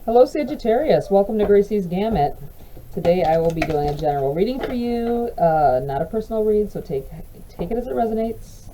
Hello Sagittarius, welcome to GRAYCI'S Gamut. Today I will be doing a general reading for you, not a personal read, so take it as it resonates.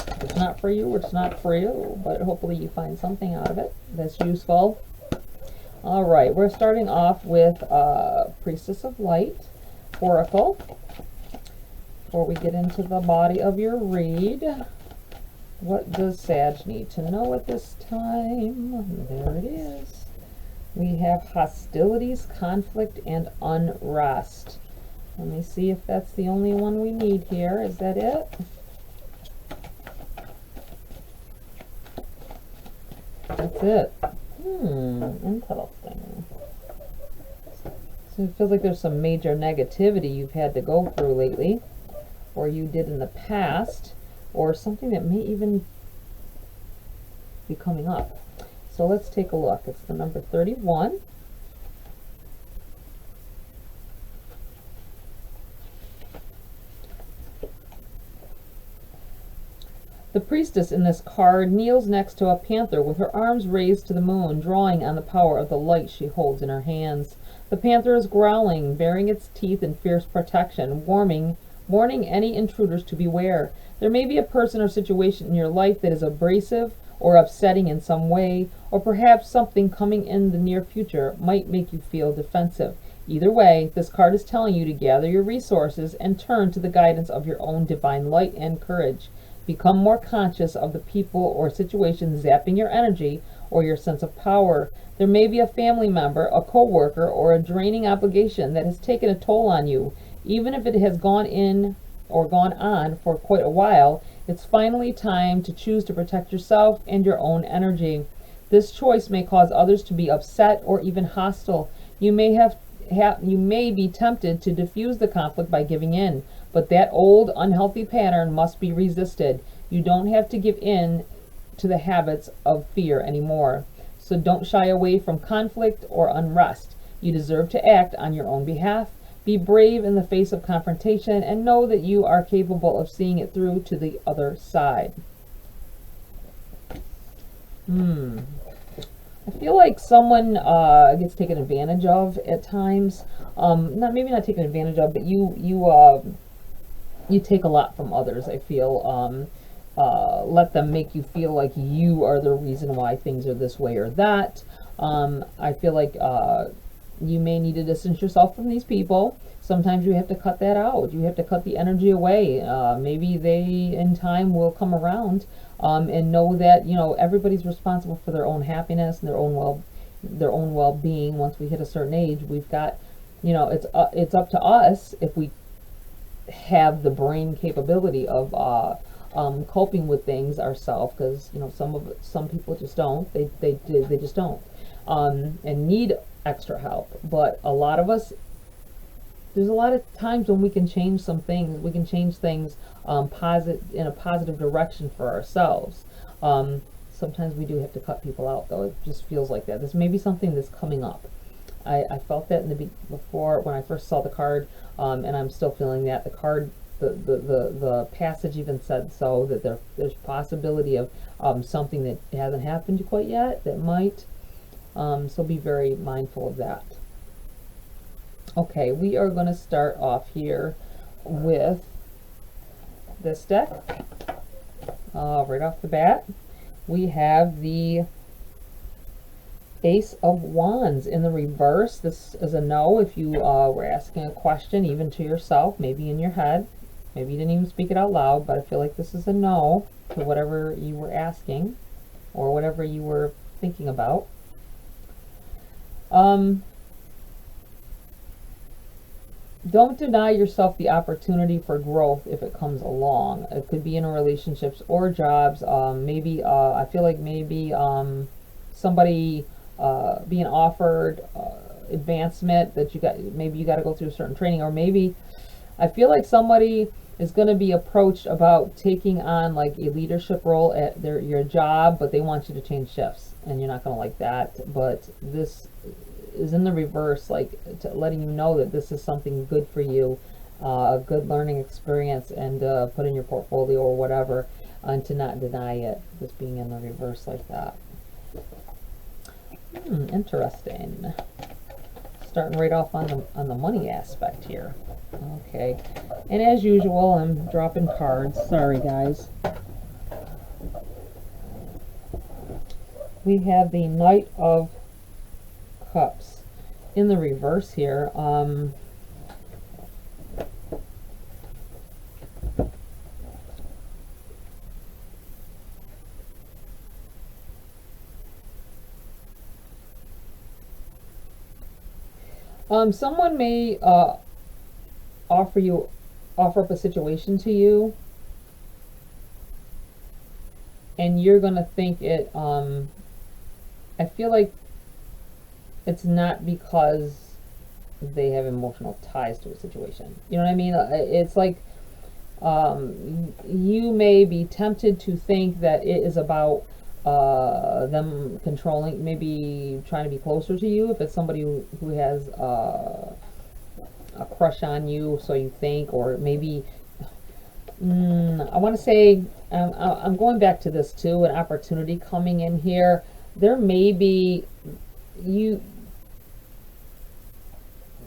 If it's not for you, it's not for you, but hopefully you find something out of it that's useful. Alright, we're starting off with Priestess of Light, Oracle. Before we get into the body of your read, what does Sag need to know at this time? There it is. We have hostilities, conflict, and unrest. Let me see if that's the only one we need here. Is that it? That's it. Interesting. So it feels like there's some major negativity you've had to go through lately, or you did in the past, or something that may even be coming up. So let's take a look. It's the number 31. The priestess in this card kneels next to a panther with her arms raised to the moon, drawing on the power of the light she holds in her hands. The panther is growling, baring its teeth in fierce protection, warning any intruders to beware. There may be a person or situation in your life that is abrasive or upsetting in some way, or perhaps something coming in the near future might make you feel defensive. Either way, this card is telling you to gather your resources and turn to the guidance of your own divine light and courage. Become more conscious of the people or situations zapping your energy or your sense of power. There may be a family member, a co-worker, or a draining obligation that has taken a toll on you. Even if it has gone on for quite a while, it's finally time to choose to protect yourself and your own energy. This choice may cause others to be upset or even hostile. You may be tempted to diffuse the conflict by giving in, but that old unhealthy pattern must be resisted. You don't have to give in to the habits of fear anymore. So don't shy away from conflict or unrest. You deserve to act on your own behalf. Be brave in the face of confrontation and know that you are capable of seeing it through to the other side. I feel like someone gets taken advantage of at times. Maybe not taken advantage of, but you take a lot from others. I feel let them make you feel like you are the reason why things are this way or that. I feel like you may need to distance yourself from these people. Sometimes you have to cut that out. You have to cut the energy away. Maybe they in time will come around, and know that everybody's responsible for their own happiness and their own well-being. Once we hit a certain age, we've got it's up to us if we have the brain capability of coping with things ourselves, because some people just don't. They just don't, and need extra help. But a lot of us, there's a lot of times when we can change some things. We can change things in a positive direction for ourselves. Sometimes we do have to cut people out, though. It just feels like that. This may be something that's coming up. I felt that before when I first saw the card, and I'm still feeling that. The card, the passage even said so, that there's possibility of something that hasn't happened quite yet that might. So be very mindful of that. Okay, we are going to start off here with this deck. Right off the bat, we have the Ace of Wands in the reverse. This is a no if you were asking a question, even to yourself, maybe in your head. Maybe you didn't even speak it out loud, but I feel like this is a no to whatever you were asking or whatever you were thinking about. Don't deny yourself the opportunity for growth if it comes along. It could be in relationships or jobs. Maybe I feel like maybe somebody being offered advancement that maybe you got to go through a certain training, or maybe I feel like somebody is going to be approached about taking on like a leadership role at your job, but they want you to change shifts, and you're not going to like that. But this is in the reverse, like letting you know that this is something good for you, a good learning experience, and put in your portfolio or whatever, and to not deny it. Just being in the reverse like that. Interesting. Starting right off on the money aspect here. Okay, and as usual, I'm dropping cards. Sorry, guys. We have the Knight of Cups in the reverse here. Someone may offer up a situation to you, and you're gonna think it. I feel like it's not because they have emotional ties to a situation. You know what I mean? It's like you may be tempted to think that it is about them controlling, maybe trying to be closer to you. If it's somebody who has a crush on you, so you think, or maybe I want to say I'm going back to this too, an opportunity coming in here. There may be you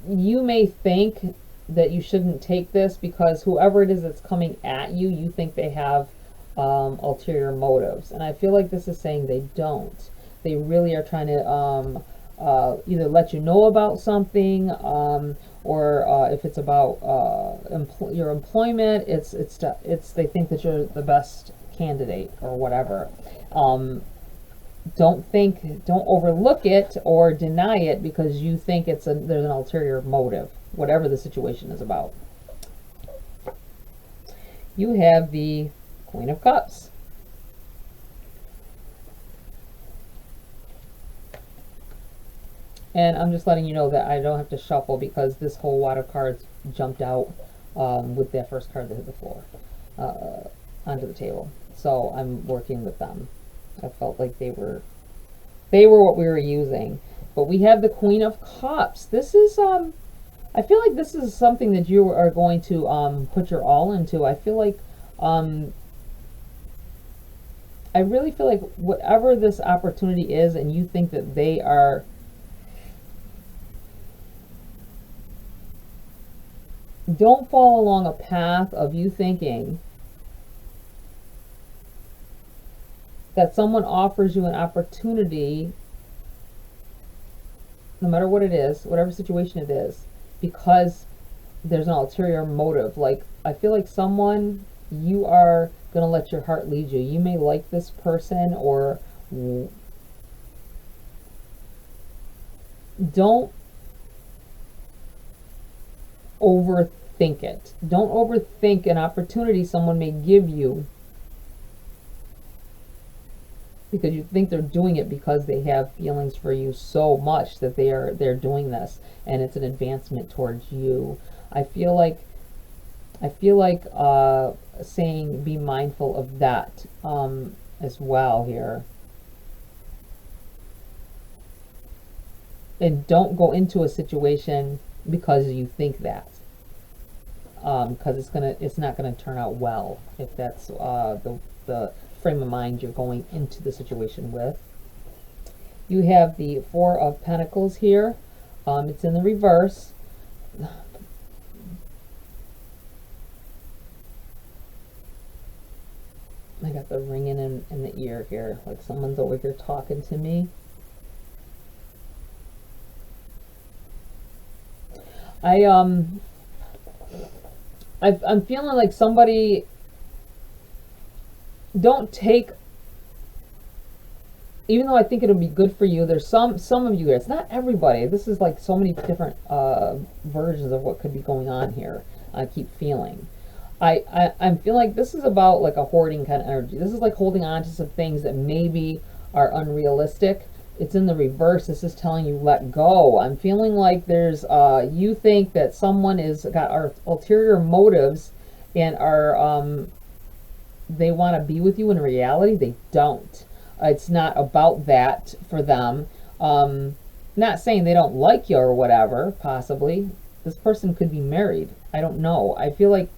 may think that you shouldn't take this because whoever it is that's coming at you, you think they have ulterior motives, and I feel like this is saying they don't. They really are trying to either let you know about something, or if it's about your employment, it's they think that you're the best candidate or whatever. Don't overlook it or deny it because you think there's an ulterior motive, whatever the situation is about. You have the Queen of Cups. And I'm just letting you know that I don't have to shuffle because this whole wad of cards jumped out with that first card that hit the floor onto the table. So I'm working with them. I felt like they were what we were using. But we have the Queen of Cups. This is I feel like this is something that you are going to put your all into. I feel like I really feel like whatever this opportunity is, and you think that they are, don't fall along a path of you thinking that someone offers you an opportunity, no matter what it is, whatever situation it is, because there's an ulterior motive. Like, I feel like you are going to let your heart lead you. You may like this person, or don't overthink it. Don't overthink an opportunity someone may give you because you think they're doing it because they have feelings for you so much that they're doing this, and it's an advancement towards you. I feel like saying be mindful of that as well here, and don't go into a situation because you think that, because it's not gonna turn out well if that's the frame of mind you're going into the situation with. You have the Four of Pentacles here. It's in the reverse. I got the ringing in the ear here, like someone's over here talking to me. I'm feeling like somebody, don't take, even though I think it'll be good for you, there's some of you here, it's not everybody, this is like so many different versions of what could be going on here. I keep feeling I'm feeling like this is about like a hoarding kind of energy. This is like holding on to some things that maybe are unrealistic. It's in the reverse. This is telling you let go. I'm feeling like there's you think that someone is got ulterior motives and are they want to be with you. In reality, they don't. It's not about that for them. Not saying they don't like you or whatever. Possibly this person could be married. I don't know. I feel like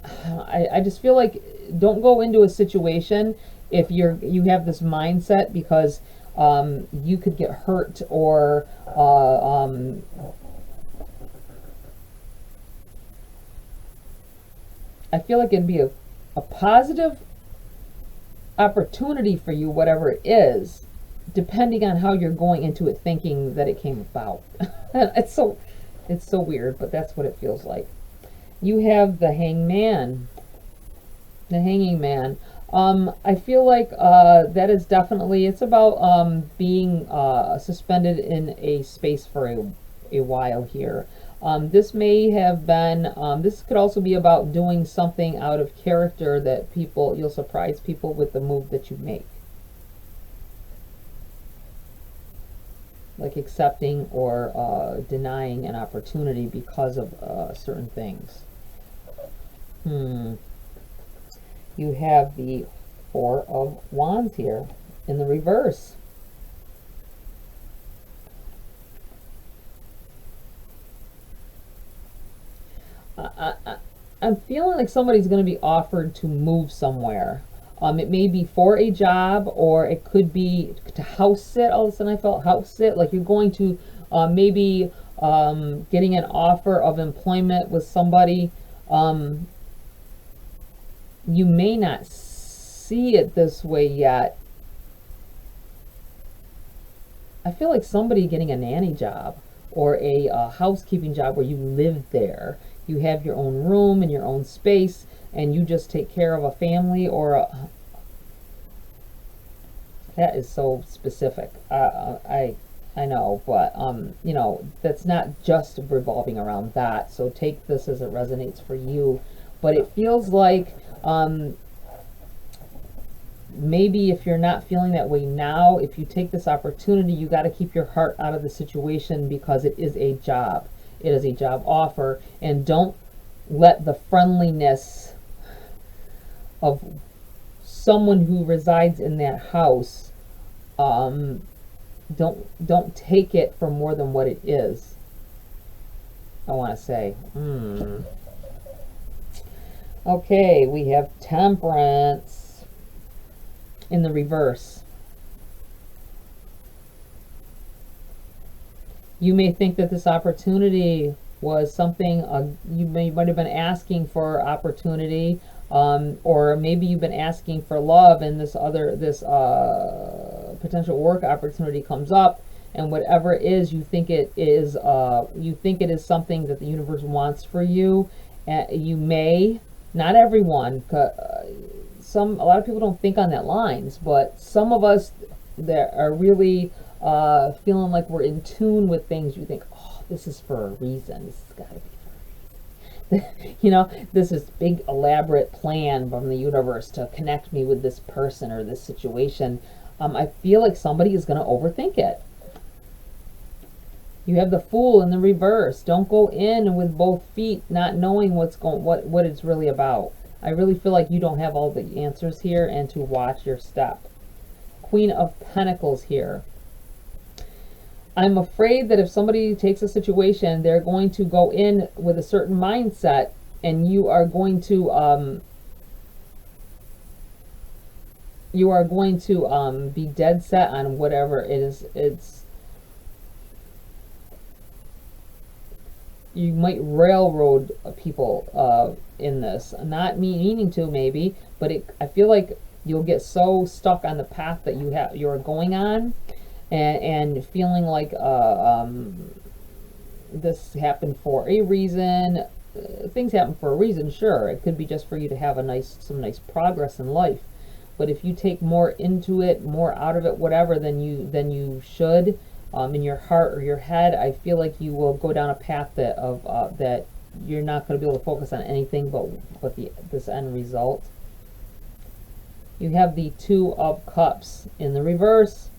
I just feel like don't go into a situation if you have this mindset, because you could get hurt, or I feel like it'd be a positive opportunity for you, whatever it is, depending on how you're going into it thinking that it came about. it's so weird, but that's what it feels like. You have the hangman, the hanging man. I feel like that is definitely, it's about being suspended in a space for a while here. This may have been, this could also be about doing something out of character that you'll surprise people with the move that you make. Like accepting or denying an opportunity because of certain things. You have the Four of Wands here in the reverse. I'm feeling like somebody's going to be offered to move somewhere. It may be for a job, or it could be to house sit. All of a sudden I felt house sit, like you're going to maybe getting an offer of employment with somebody. You may not see it this way yet. I feel like somebody getting a nanny job or a housekeeping job where you live there. You have your own room and your own space, and you just take care of a family or a... That is so specific. I know, but you know, that's not just revolving around that. So take this as it resonates for you. But it feels like maybe if you're not feeling that way now, if you take this opportunity, you got to keep your heart out of the situation, because it is a job. It is a job offer, and don't let the friendliness of someone who resides in that house, don't take it for more than what it is. I want to say. Okay, we have Temperance in the reverse. You may think that this opportunity was something you might have been asking for opportunity, or maybe you've been asking for love, and this potential work opportunity comes up, and whatever it is, you think it is something that the universe wants for you. You may, not everyone, a lot of people don't think on that lines, but some of us that are really feeling like we're in tune with things, you think, oh, this is for a reason. This has got to be for a reason. You know, this is big elaborate plan from the universe to connect me with this person or this situation. I feel like somebody is going to overthink it. You have the Fool in the reverse. Don't go in with both feet, not knowing what it's really about. I really feel like you don't have all the answers here, and to watch your step. Queen of Pentacles here. I'm afraid that if somebody takes a situation, they're going to go in with a certain mindset, and you are going to be dead set on whatever it is. You might railroad people in this, not meaning to, maybe, but I feel like you'll get so stuck on the path that you're going on, and feeling like this happened for a reason. Things happen for a reason, sure. It could be just for you to have some nice progress in life. But if you take more into it, more out of it, whatever, than you should, in your heart or your head, I feel like you will go down a path that you're not going to be able to focus on anything but this end result. You have the Two of Cups in the reverse.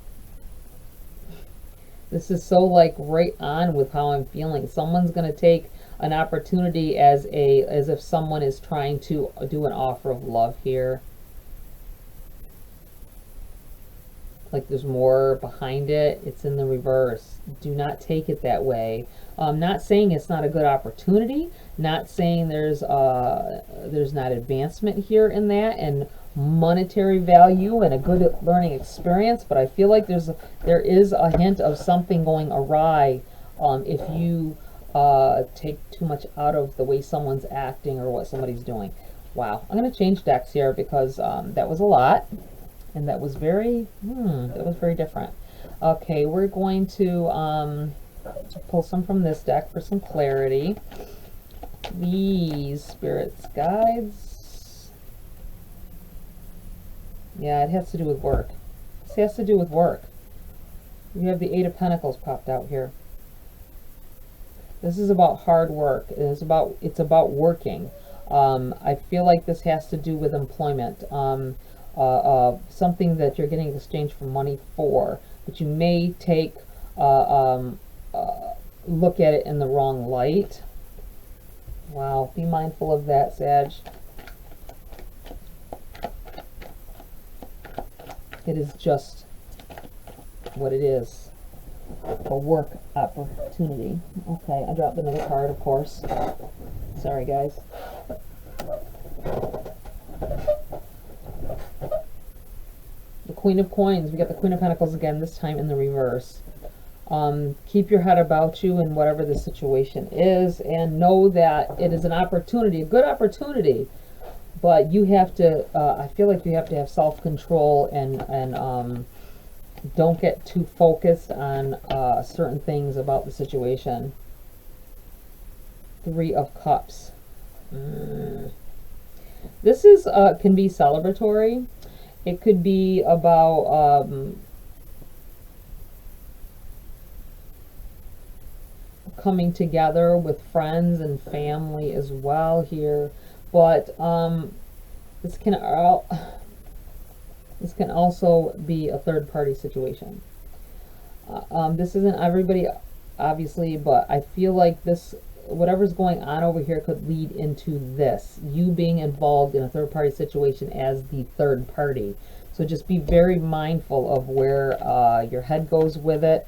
This is so like right on with how I'm feeling. Someone's going to take an opportunity as if someone is trying to do an offer of love here. Like there's more behind it. It's in the reverse. Do not take it that way. Not saying it's not a good opportunity. Not saying there's not advancement here in that. And monetary value and a good learning experience, but I feel like there is a hint of something going awry if you take too much out of the way someone's acting or what somebody's doing. Wow, I'm going to change decks here because that was a lot, and that was very different. Okay, we're going to pull some from this deck for some clarity. Please, spirits, guides. Yeah, it has to do with work. This has to do with work. We have the Eight of Pentacles popped out here. This is about hard work. It's about working. I feel like this has to do with employment. Something that you're getting exchanged for money for, but you may take look at it in the wrong light. Wow, be mindful of that, Sag. It is just what it is, a work opportunity. Okay, I dropped another card, of course. Sorry, guys. The Queen of Coins. We got the Queen of Pentacles again, this time in the reverse. Keep your head about you in whatever the situation is, and know that it is an opportunity, a good opportunity, but you have to, I feel like you have to have self-control and don't get too focused on certain things about the situation. Three of Cups. This is can be celebratory. It could be about coming together with friends and family as well here, but this can also be a third-party situation. This isn't everybody, obviously, but I feel like this, whatever's going on over here, could lead into this, you being involved in a third-party situation as the third party. So just be very mindful of where your head goes with it.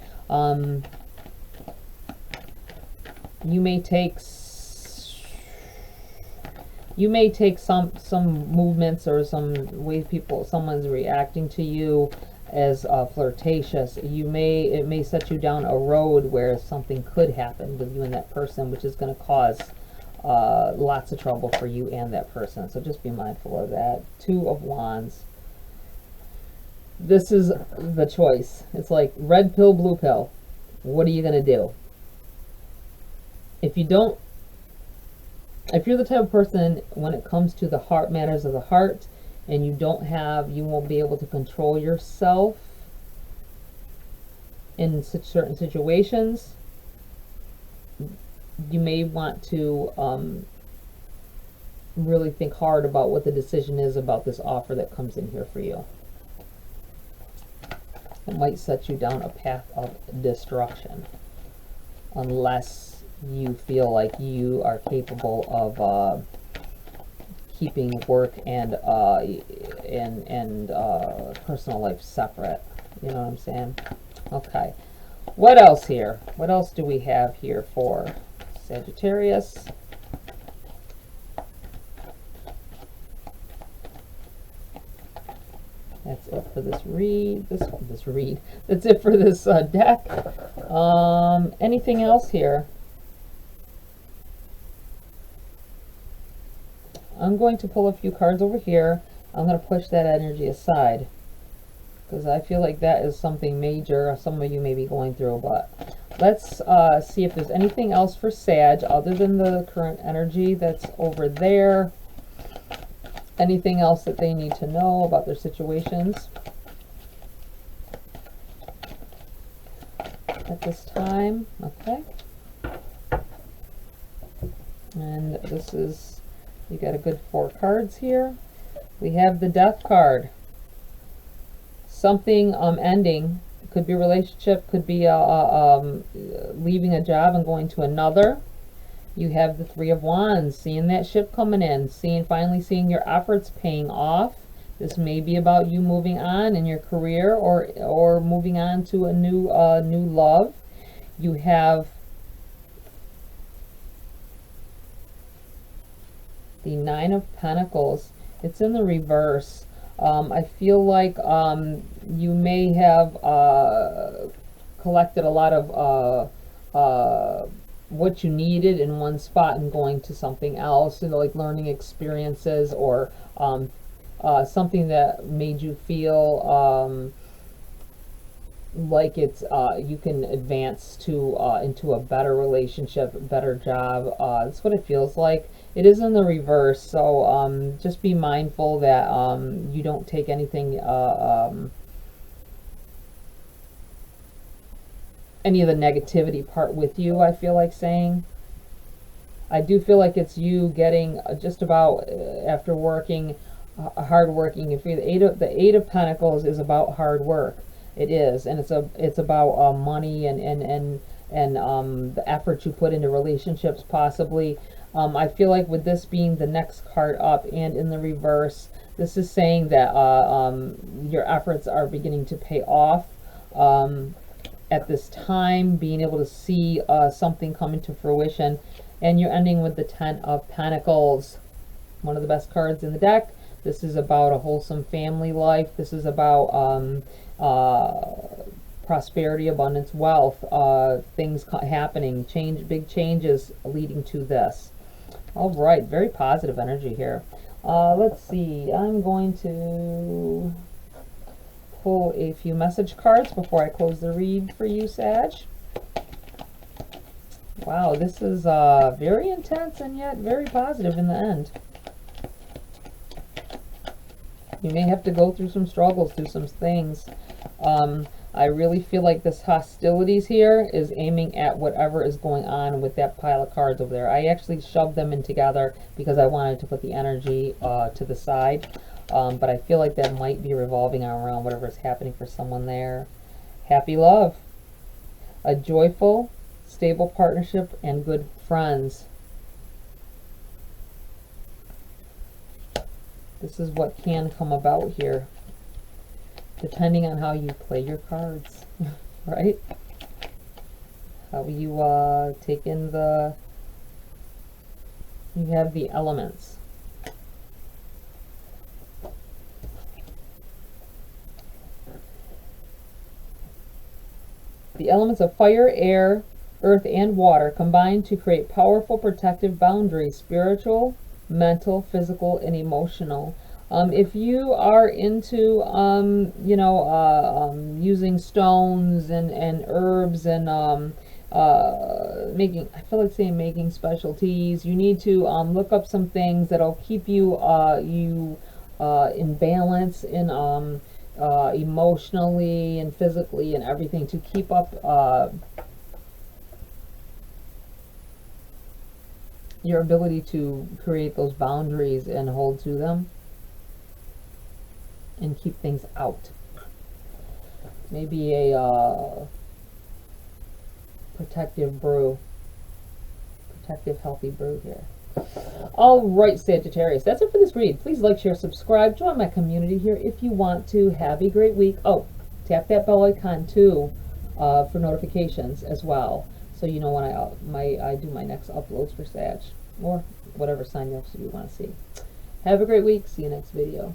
You may take some movements or some way someone's reacting to you as flirtatious. It may set you down a road where something could happen with you and that person, which is going to cause lots of trouble for you and that person. So just be mindful of that. Two of Wands. This is the choice. It's like red pill, blue pill. What are you going to do? If you're the type of person, when it comes to the heart, matters of the heart, and you won't be able to control yourself in certain situations, you may want to really think hard about what the decision is about this offer that comes in here for you. It might set you down a path of destruction, unless you feel like you are capable of keeping work and personal life separate. You know what I'm saying? Okay. What else here? What else do we have here for Sagittarius? That's it for this read. That's it for this deck. Anything else here? I'm going to pull a few cards over here. I'm going to push that energy aside because I feel like that is something major some of you may be going through. But let's see if there's anything else for Sag other than the current energy that's over there. Anything else that they need to know about their situations at this time. Okay. And this is, you got a good 4 cards here. We have the Death card. Something ending. Could be a relationship, could be leaving a job and going to another. You have the Three of Wands, seeing that ship coming in, finally seeing your efforts paying off. This may be about you moving on in your career or moving on to a new love. You have the Nine of Pentacles. It's in the reverse. I feel like you may have collected a lot of what you needed in one spot and going to something else, you know, like learning experiences, or something that made you feel like it's you can advance to into a better relationship, better job. That's what it feels like. It is in the reverse, so just be mindful that you don't take anything any of the negativity part with you, I feel like saying. I do feel like it's you getting just about after working hard working. If you're the eight of Pentacles is about hard work. It is, and it's about money and the effort you put into relationships, possibly. I feel like with this being the next card up and in the reverse, this is saying that your efforts are beginning to pay off at this time, being able to see something coming to fruition. And you're ending with the Ten of Pentacles, one of the best cards in the deck. This is about a wholesome family life. This is about prosperity, abundance, wealth, things happening, big changes leading to this. All right, very positive energy here. Let's see, I'm going to pull a few message cards before I close the read for you, Sag. Wow, this is very intense and yet very positive in the end. You may have to go through some struggles, through some things. I really feel like this hostilities here is aiming at whatever is going on with that pile of cards over there. I actually shoved them in together because I wanted to put the energy to the side. But I feel like that might be revolving around whatever is happening for someone there. Happy love. A joyful, stable partnership and good friends. This is what can come about here, depending on how you play your cards, right? How you take in you have the elements. The elements of fire, air, earth, and water combine to create powerful protective boundaries, spiritual, mental, physical, and emotional. If you are into you know, using stones and herbs and making, I feel like saying making specialties, you need to look up some things that'll keep you in balance, in emotionally and physically and everything, to keep up your ability to create those boundaries and hold to them and keep things out. Maybe a protective brew, protective healthy brew here. All right, Sagittarius, that's it for this read. Please like, share, subscribe, join my community here if you want to. Have a great week. Oh, tap that bell icon too for notifications as well, so you know when I do my next uploads for Sag, or whatever sign you want to see. Have a great week. See you next video.